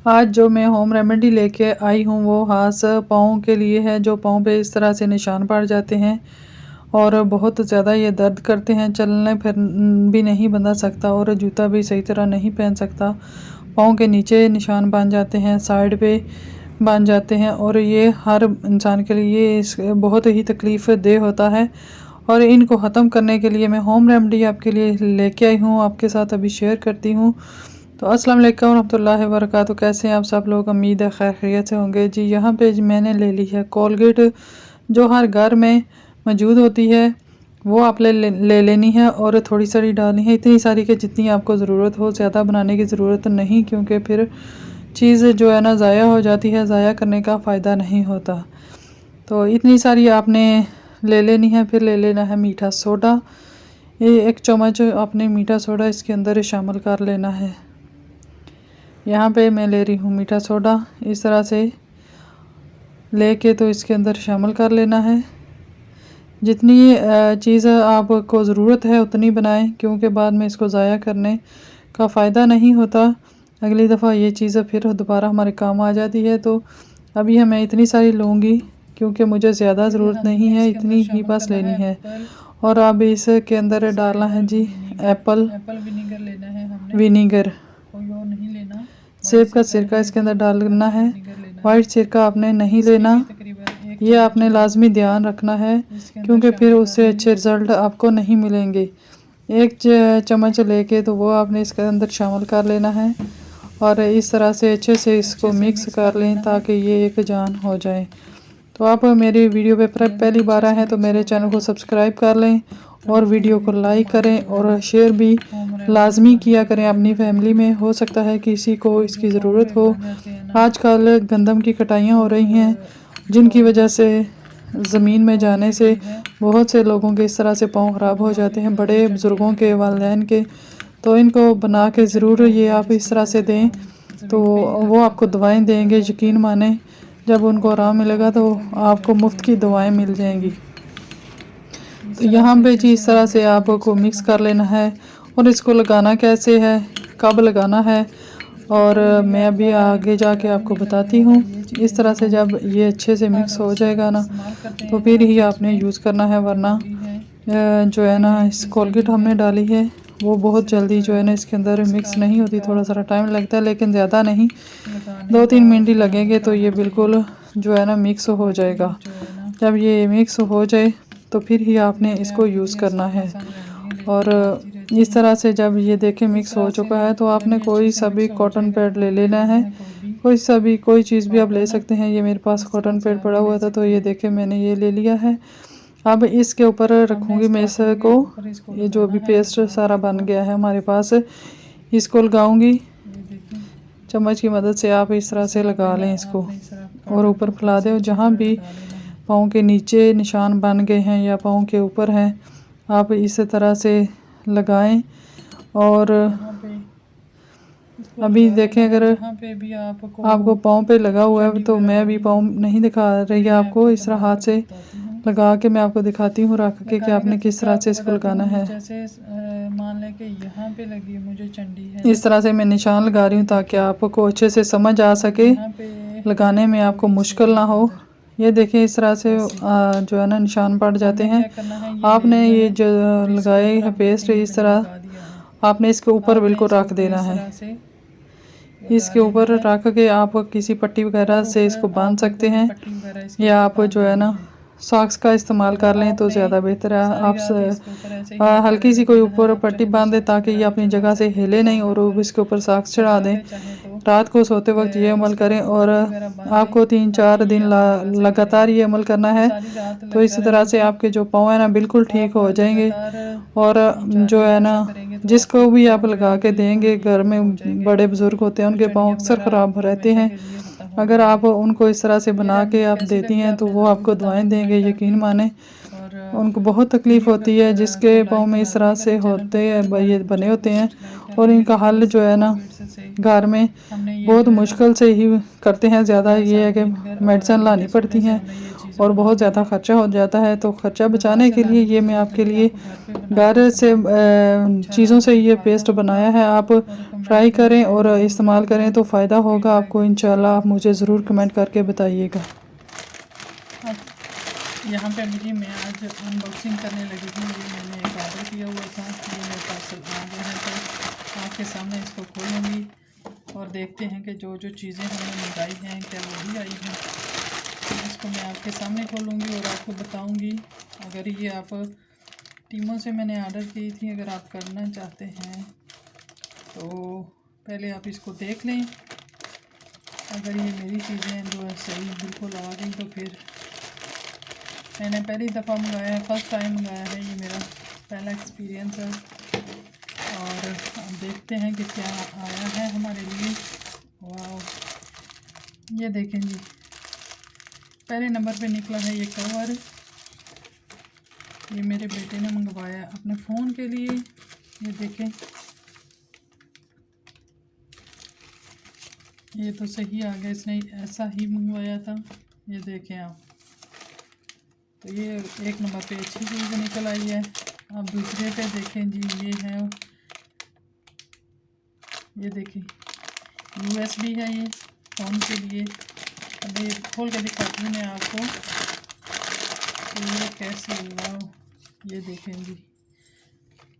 आज जो मैं होम रेमेडी लेके आई हूँ वो खास पाँव के लिए है। जो पाँव पे इस तरह से निशान पड़ जाते हैं और बहुत ज़्यादा ये दर्द करते हैं, चलने फिर भी नहीं बंधा सकता और जूता भी सही तरह नहीं पहन सकता। पाँव के नीचे निशान बन जाते हैं, साइड पे बन जाते हैं और ये हर इंसान के लिए इस बहुत ही तकलीफ़ देह होता है। और इनको ख़त्म करने के लिए मैं होम रेमेडी आपके लिए लेके आई हूँ, आपके साथ अभी शेयर करती हूँ। तो अस्सलाम वालेकुम रहमतुल्लाहि व बरकातहू। कैसे हैं आप सब लोग? उम्मीद है खैर खैरियत से होंगे। जी यहाँ पे मैंने ले ली है कोलगेट, जो हर घर में मौजूद होती है वो आप ले लेनी है और थोड़ी सारी डालनी है, इतनी सारी कि जितनी आपको ज़रूरत हो। ज़्यादा बनाने की ज़रूरत नहीं, क्योंकि फिर चीज़ जो है ना ज़ाया हो जाती है, ज़ाया करने का फ़ायदा नहीं होता। तो इतनी सारी आपने ले लेनी है। फिर ले लेना है मीठा सोडा, ये 1 चम्मच आपने मीठा सोडा इसके अंदर शामिल कर लेना है। यहाँ पे मैं ले रही हूँ मीठा सोडा, इस तरह से लेके तो इसके अंदर शामिल कर लेना है। जितनी चीज़ आपको ज़रूरत है उतनी बनाएं, क्योंकि बाद में इसको ज़ाया करने का फ़ायदा नहीं होता। अगली दफ़ा ये चीज़ फिर दोबारा हमारे काम आ जाती है। तो अभी मैं इतनी सारी लूँगी क्योंकि मुझे ज़्यादा ज़रूरत नहीं है, इतनी ही बस लेनी है। और अब इसके अंदर डालना है जी एप्पल विनीगर लेना है हमने, विनीगर, कोई और नहीं लेना। सेब का सिरका इसके अंदर डालना है, वाइट सिरका आपने नहीं लेना। ये आपने लाजमी ध्यान रखना है, क्योंकि फिर उससे अच्छे रिज़ल्ट आपको नहीं मिलेंगे। 1 चम्मच लेके तो वो आपने इसके अंदर शामिल कर लेना है और इस तरह से अच्छे से इसको मिक्स कर लें ताकि ये एक जान हो जाए। तो आप मेरी वीडियो पे पहली बार आए हैं तो मेरे चैनल को सब्सक्राइब कर लें और वीडियो को लाइक करें और शेयर भी लाजमी किया करें अपनी फैमिली में। हो सकता है किसी को इसकी ज़रूरत हो। आजकल गंदम की कटाइयाँ हो रही हैं, जिनकी वजह से ज़मीन में जाने से बहुत से लोगों के इस तरह से पाँव ख़राब हो जाते हैं, बड़े बुज़ुर्गों के, वालिदैन के। तो इनको बना के ज़रूर ये आप इस तरह से दें तो वो आपको दवाएं देंगे। यकीन माने जब उनको आराम मिलेगा तो आपको मुफ्त की दवाएं मिल जाएंगी। तो यहाँ पे जी इस तरह से आपको मिक्स कर लेना है। और इसको लगाना कैसे है, कब लगाना है, और मैं अभी आगे जाके आपको बताती हूँ। इस तरह से जब ये अच्छे से मिक्स हो जाएगा ना तो फिर ही आपने यूज़ करना है, वरना जो है ना इस कोलगेट हमने डाली है वो बहुत जल्दी जो है ना इसके अंदर मिक्स नहीं होती। थोड़ा सा टाइम लगता है, लेकिन ज़्यादा नहीं, 2-3 मिनट ही लगेंगे तो ये बिल्कुल जो है ना मिक्स हो जाएगा। जब ये मिक्स हो जाए तो फिर ही आपने इसको यूज़ करना है। और इस तरह से जब ये देखें मिक्स हो चुका है तो आपने कोई सा भी कॉटन पैड ले लेना है, कोई चीज़ भी आप ले सकते हैं। ये मेरे पास कॉटन पैड पड़ा हुआ था तो ये देखें मैंने ये ले लिया है। अब इसके ऊपर रखूँगी मैं इसको, ये जो भी पेस्ट सारा बन गया है हमारे पास, इसको लगाऊंगी। चम्मच की मदद से आप इस तरह से लगा लें इसको और ऊपर फैला दें। जहाँ भी पाँव के नीचे निशान बन गए हैं या पाँव के ऊपर हैं, आप इस तरह से लगाएं। और अभी देखें अगर आपको पाँव पे लगा हुआ है तो मैं अभी पाँव नहीं दिखा रही है आपको, इस तरह हाथ से लगा के मैं आपको दिखाती हूँ रख के कि आपने किस तरह से इसको लगाना है। जैसे मान लें कि यहाँ पे लगी मुझे चंडी है, इस तरह से मैं निशान लगा रही हूँ ताकि आपको अच्छे से समझ आ सके, लगाने में आपको मुश्किल ना हो। ये देखिए इस तरह से जो है ना निशान पड़ जाते हैं। आपने ये जो लगाए है पेस्ट, इस तरह आपने इसके ऊपर बिल्कुल रख देना है। इसके ऊपर रख के आप किसी पट्टी वगैरह से इसको बांध सकते हैं, या आप जो है ना सॉक्स का इस्तेमाल कर लें तो ज़्यादा बेहतर है। आप हल्की सी कोई ऊपर पट्टी बांध दें ताकि ये अपनी जगह से हिले नहीं, और इसके ऊपर सॉक्स चढ़ा दें। रात को सोते वक्त ये अमल करें और आपको 3-4 दिन लगातार ये अमल करना है। तो इसी तरह से आपके जो पाँव है ना बिल्कुल ठीक हो जाएंगे। और जो है ना जिसको भी आप लगा के देंगे, घर में बड़े बुजुर्ग होते हैं उनके पाँव अक्सर ख़राब रहते हैं, अगर आप उनको इस तरह से बना के आप देती हैं तो वो आपको दुआएं देंगे। यकीन माने उनको बहुत तकलीफ़ होती है जिसके पाँव में इस तरह से होते हैं, ये बने होते हैं। और इनका हल जो है ना घर में बहुत मुश्किल से ही करते हैं। ज़्यादा ये है कि मेडिसिन लानी पड़ती हैं और बहुत ज़्यादा ख़र्चा हो जाता है। तो ख़र्चा बचाने के लिए ये मैं आपके लिए घर से चीज़ों से ये पेस्ट बनाया है। आप ट्राई करें और इस्तेमाल करें तो फ़ायदा होगा आपको इंशाल्लाह। आप मुझे ज़रूर कमेंट करके बताइएगा। यहाँ पे जी मैं आज अनबॉक्सिंग करने लगी थी। ये मैंने एक ऑर्डर किया हुआ था, ये मेरे पार्सल आ गया है। तो आपके सामने इसको खोलूँगी और देखते हैं कि जो जो चीज़ें हमने मंगाई हैं क्या वही आई हैं। इसको मैं आपके सामने खोलूँगी और आपको बताऊँगी। अगर ये आप टीमों से मैंने ऑर्डर की थी, अगर आप करना चाहते हैं तो पहले आप इसको देख लें। अगर ये मेरी चीज़ें जो है सही बिल्कुल आ गई तो फिर मैंने पहली दफ़ा मंगाया है, फ़र्स्ट टाइम मंगाया है, ये मेरा पहला एक्सपीरियंस है। और अब देखते हैं कि क्या आया है हमारे लिए। वाह, ये देखें जी, पहले नंबर पे निकला है ये कवर। ये मेरे बेटे ने मंगवाया अपने फ़ोन के लिए। ये देखें, ये तो सही आ गया, इसने ऐसा ही मंगवाया था। ये देखें आप, तो ये एक नंबर पे अच्छी चीज़ निकल आई है। अब दूसरे पे देखें जी, ये है, ये देखें USB है ये फ़ोन के लिए। अभी खोल के दिखाती हूँ मैं आपको तो ये कैसे हुआ। ये देखें जी,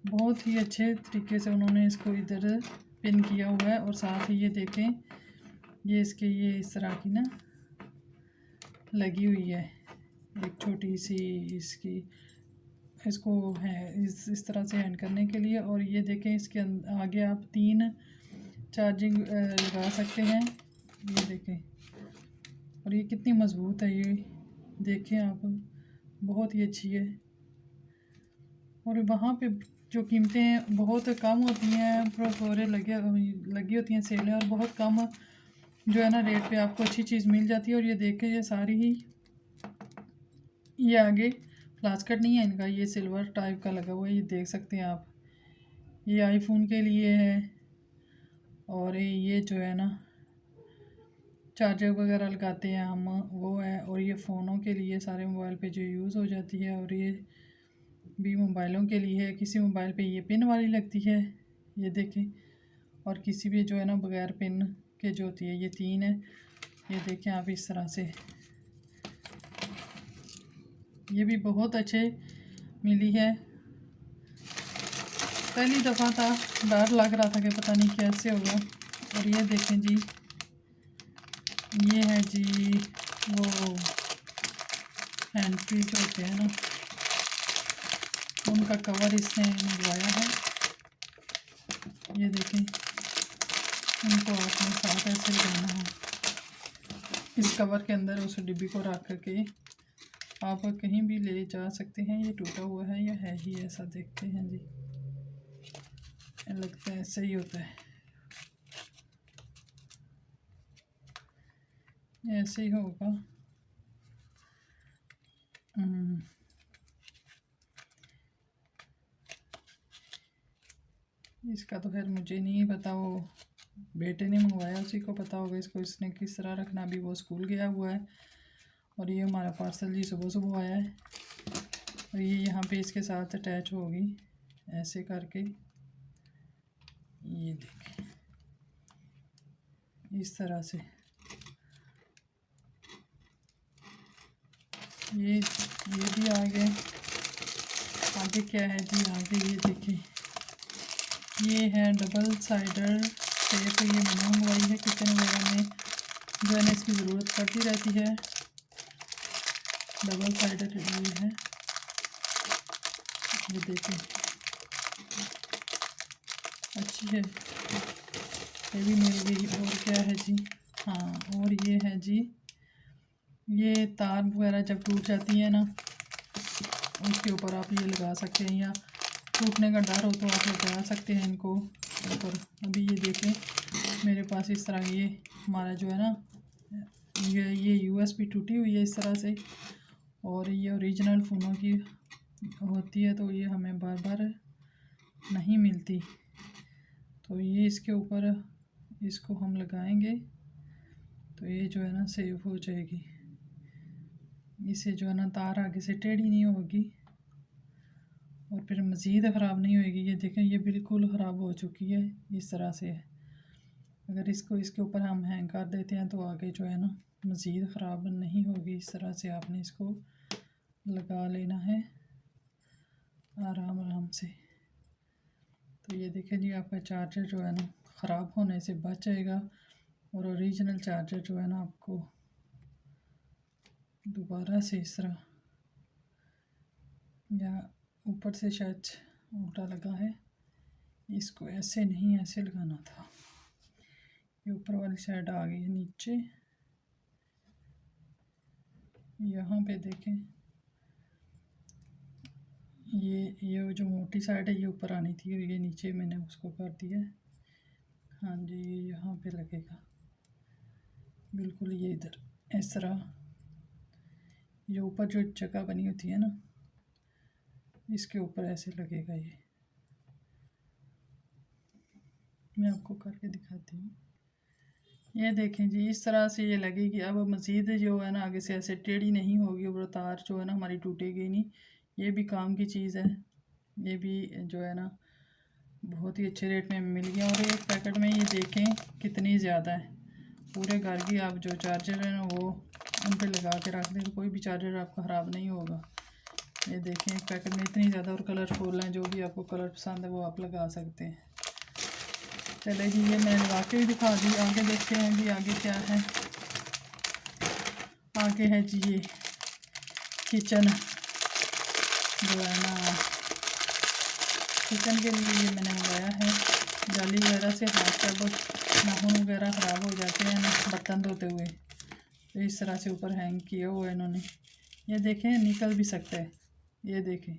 बहुत ही अच्छे तरीके से उन्होंने इसको इधर पिन किया हुआ है। और साथ ही ये देखें, ये इसके ये इस तरह की ना लगी हुई है एक छोटी सी इसकी, इसको है इस तरह से हैंड करने के लिए। और ये देखें, इसके आगे आप 3 चार्जिंग लगा सकते हैं। ये देखें, और ये कितनी मज़बूत है, ये देखें आप, बहुत ही अच्छी है। और वहाँ पे जो कीमतें हैं बहुत कम होती हैं, प्रोफोरे लगी होती हैं सेलें, और बहुत कम जो है ना रेट पे आपको अच्छी चीज़ मिल जाती है। और ये देखें, ये सारी ही, ये आगे प्लास्टिक नहीं है इनका, ये सिल्वर टाइप का लगा हुआ है, ये देख सकते हैं आप। ये आईफोन के लिए है। और ये जो है ना चार्जर वगैरह लगाते हैं हम, वो है। और ये फ़ोनों के लिए, सारे मोबाइल पे जो यूज़ हो जाती है। और ये भी मोबाइलों के लिए है, किसी मोबाइल पे ये पिन वाली लगती है, ये देखें। और किसी भी जो है ना बग़ैर पिन के जो होती है, ये 3 है। ये देखें आप, इस तरह से ये भी बहुत अच्छे मिली है। पहली दफ़ा था, डर लग रहा था कि पता नहीं कैसे होगा। और ये देखें जी, ये है जी वो हैंड फ्री जो होते हैं ना, उनका कवर इसने मंगवाया है। ये देखें, उनको आपने साथ ऐसे लगाना है, इस कवर के अंदर उस डिब्बी को रख करके आप कहीं भी ले जा सकते हैं। ये टूटा हुआ है या है ही ऐसा, देखते हैं जी, लगता है ऐसा ही होता है, ऐसे ही होगा। इसका तो खैर मुझे नहीं पता, वो बेटे ने मंगवाया, उसी को पता होगा इसको इसने किस तरह रखना। अभी वो स्कूल गया हुआ है। और ये हमारा पार्सल जी सुबह सुबह आया है। और ये यहाँ पे इसके साथ अटैच होगी ऐसे करके, ये देखें इस तरह से। ये भी आ गए। आगे क्या है जी, आगे ये देखें, ये है डबल साइडर टेप। ये मैंने मंगवाई है, किचन वगैरह में जो है ना इसकी ज़रूरत पड़ती रहती है। डबल साइडर ये है, ये देखें अच्छी है, ये भी मिल गई। और क्या है जी, हाँ, और ये है जी, ये तार वगैरह जब टूट जाती है ना, उसके ऊपर आप ये लगा सकते हैं, या टूटने का डर हो तो आप लगा सकते हैं इनको ऊपर। अभी ये देखें मेरे पास इस तरह ये हमारा जो है ना, ये USB टूटी हुई है इस तरह से। और ये ओरिजिनल फ़ोनों की होती है, तो ये हमें बार बार नहीं मिलती। तो ये इसके ऊपर इसको हम लगाएंगे तो ये जो है ना सेव हो जाएगी। इससे जो है ना तार आगे से टेढ़ी नहीं होगी और फिर मज़ीद ख़राब नहीं होएगी। ये देखें, ये बिल्कुल ख़राब हो चुकी है, इस तरह से है। अगर इसको इसके ऊपर हम हैंग कर देते हैं तो आगे जो है ना मज़ीद ख़राब नहीं होगी। इस तरह से आपने इसको लगा लेना है आराम आराम से। तो ये देखें जी, आपका चार्जर जो है ना ख़राब होने से बच जाएगा और ओरिजिनल चार्जर जो है ना आपको दोबारा से इस तरह, या ऊपर से शायद उल्टा लगा है, इसको ऐसे नहीं ऐसे लगाना था। ये ऊपर वाली साइड आ गई है नीचे। यहाँ पे देखें, ये जो मोटी साइड है ये ऊपर आनी थी और ये नीचे मैंने उसको कर दिया है। हाँ जी, ये यहाँ पे लगेगा बिल्कुल, ये इधर इस तरह। ये ऊपर जो जगह बनी होती है ना, इसके ऊपर ऐसे लगेगा। ये मैं आपको करके दिखाती हूँ। ये देखें जी, इस तरह से ये लगेगी। अब मज़ीद जो है ना आगे से ऐसे टेढ़ी नहीं होगी और तार जो है ना हमारी टूटेगी नहीं। ये भी काम की चीज़ है। ये भी जो है ना बहुत ही अच्छे रेट में मिल गया और एक पैकेट में ये देखें कितनी ज़्यादा है। पूरे घर की आप जो चार्जर है ना वो उन पर लगा के रख दें तो कोई भी चार्जर आपका ख़राब नहीं होगा। ये देखें, एक पैकेट में इतनी ज़्यादा और कलरफुल हैं। जो भी आपको कलर पसंद है वो आप लगा सकते हैं। चले जी, ये मैंने लगा के भी दिखा दी। आगे देखते हैं जी आगे क्या है। आगे है जी ये किचन जो है ना, किचन के लिए ये मैंने मंगाया है। जाली वगैरह से हाथ जब नाखून वगैरह ख़राब हो जाते हैं ना बर्तन धोते हुए, तो इस तरह से ऊपर हैंग किया हुआ है इन्होंने। ये देखें, निकल भी सकता है। ये देखें,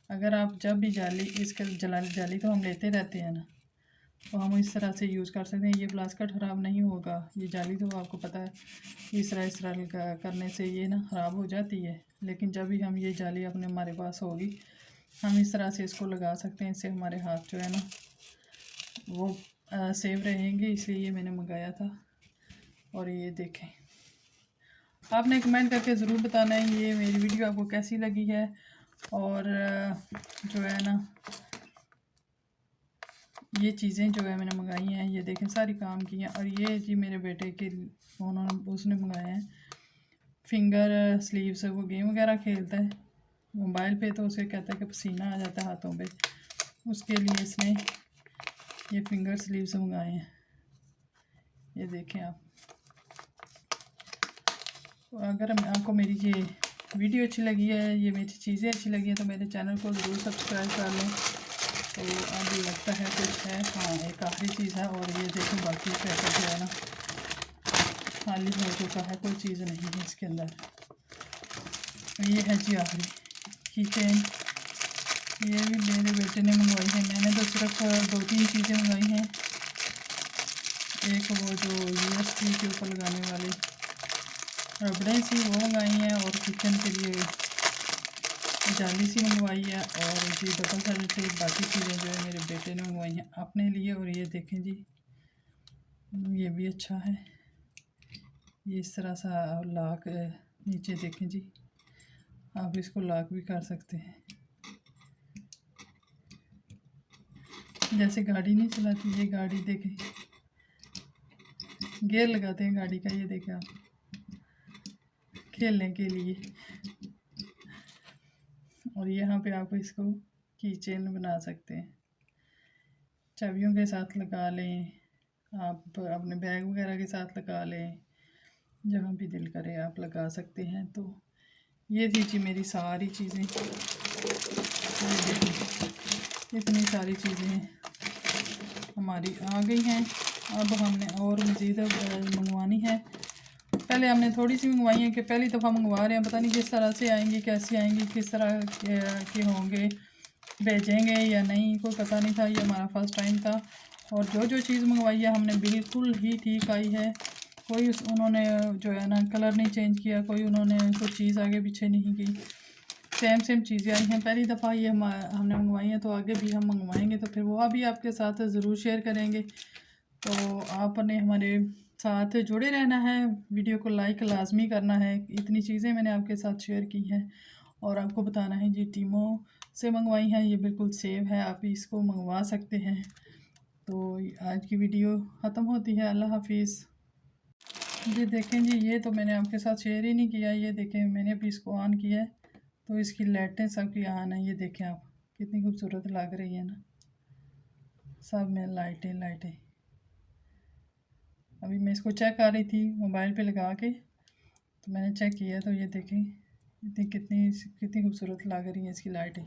अगर आप जब भी जाली इसका जाली तो हम लेते रहते हैं ना, तो हम इस तरह से यूज़ कर सकते हैं। ये प्लास्टिक ख़राब नहीं होगा। ये जाली तो आपको पता है इस तरह करने से ये ना ख़राब हो जाती है। लेकिन जब भी हम ये जाली अपने हमारे पास होगी, हम इस तरह से इसको लगा सकते हैं। इससे हमारे हाथ जो है ना वो सेव रहेंगे। इसलिए ये मैंने मंगाया था। और ये देखें, आपने कमेंट करके ज़रूर बताना है ये मेरी वीडियो आपको कैसी लगी है। और जो है ना ये चीज़ें जो है मैंने मंगाई हैं, ये देखें सारी काम की हैं। और ये जी मेरे बेटे के उसने मंगाए हैं फिंगर स्लीव्स। वो गेम वगैरह खेलता है मोबाइल पे, तो उसे कहता है कि पसीना आ जाता है हाथों पे, उसके लिए इसने ये फिंगर स्लीव्स मंगाए हैं। ये देखें आप। अगर आपको मेरी ये वीडियो अच्छी लगी है, ये मेरी चीज़ें अच्छी लगी हैं, तो मेरे चैनल को ज़रूर सब्सक्राइब कर लें। तो अब लगता है कुछ है, हाँ एक आखिरी चीज़ है। और ये देखें बाकी पैकेट जो है ना खाली हो चुका है, कोई चीज़ नहीं है इसके अंदर। ये है जी आखिरी की चेन। ये भी मेरे बेटे ने मंगवाई है। मैंने तो सिर्फ 2-3 चीज़ें मंगवाई हैं। एक वो जो USB के ऊपर लगाने वाली रबड़ें सी वो मंगाई हैं, और किचन के लिए जाली सी मंगवाई है, और जी डबल साइड से बाकी चीज़ें जो है मेरे बेटे ने मंगवाई हैं अपने लिए। और ये देखें जी, ये भी अच्छा है। ये इस तरह सा लॉक नीचे देखें जी, आप इसको लॉक भी कर सकते हैं। जैसे गाड़ी नहीं चलाती, ये गाड़ी देखें गियर लगाते हैं गाड़ी का। ये देखें आप, खेलने के लिए। और यहाँ पे आप इसको की चेन बना सकते हैं, चाबियों के साथ लगा लें, आप अपने बैग वगैरह के साथ लगा लें, जहाँ भी दिल करे आप लगा सकते हैं। तो ये थी जी मेरी सारी चीज़ें। इतनी सारी चीज़ें हमारी आ गई हैं। अब हमने और मज़ीद मंगवानी है। पहले हमने थोड़ी सी मंगवाई है कि पहली दफ़ा मंगवा रहे हैं, पता नहीं किस तरह से आएंगी, कैसी आएंगी, किस तरह के होंगे, भेजेंगे या नहीं, कोई पता नहीं था। ये हमारा फर्स्ट टाइम था। और जो चीज़ मंगवाई है हमने बिल्कुल ही ठीक आई है। कोई उन्होंने जो है ना कलर नहीं चेंज किया, कोई उन्होंने कुछ चीज़ आगे पीछे नहीं की, सेम चीज़ें आई हैं। पहली दफ़ा ये हमने मंगवाई हैं, तो आगे भी हम मंगवाएंगे तो फिर वो भी आपके साथ ज़रूर शेयर करेंगे। तो आपने हमारे साथ जुड़े रहना है, वीडियो को लाइक लाज़मी करना है। इतनी चीज़ें मैंने आपके साथ शेयर की हैं और आपको बताना है जी टीमों से मंगवाई हैं, ये बिल्कुल सेव है, आप इसको मंगवा सकते हैं। तो आज की वीडियो ख़त्म होती है, अल्लाह हाफ़िज़। ये देखें जी, ये तो मैंने आपके साथ शेयर ही नहीं किया। ये देखें, मैंने अभी इसको ऑन किया है तो इसकी लाइटें सबकी ऑन है। ये देखें आप, कितनी खूबसूरत लग रही है ना, सब में लाइटें लाइटें। अभी मैं इसको चेक कर रही थी मोबाइल पे लगा के, तो मैंने चेक किया तो ये देखें इतनी कितनी कितनी खूबसूरत लग रही है इसकी लाइटें।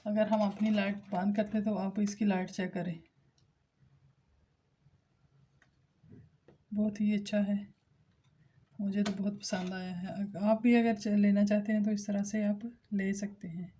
अगर हम अपनी लाइट बंद करते तो आप इसकी लाइट चेक करें, बहुत ही अच्छा है, मुझे तो बहुत पसंद आया है। आप भी अगर लेना चाहते हैं तो इस तरह से आप ले सकते हैं।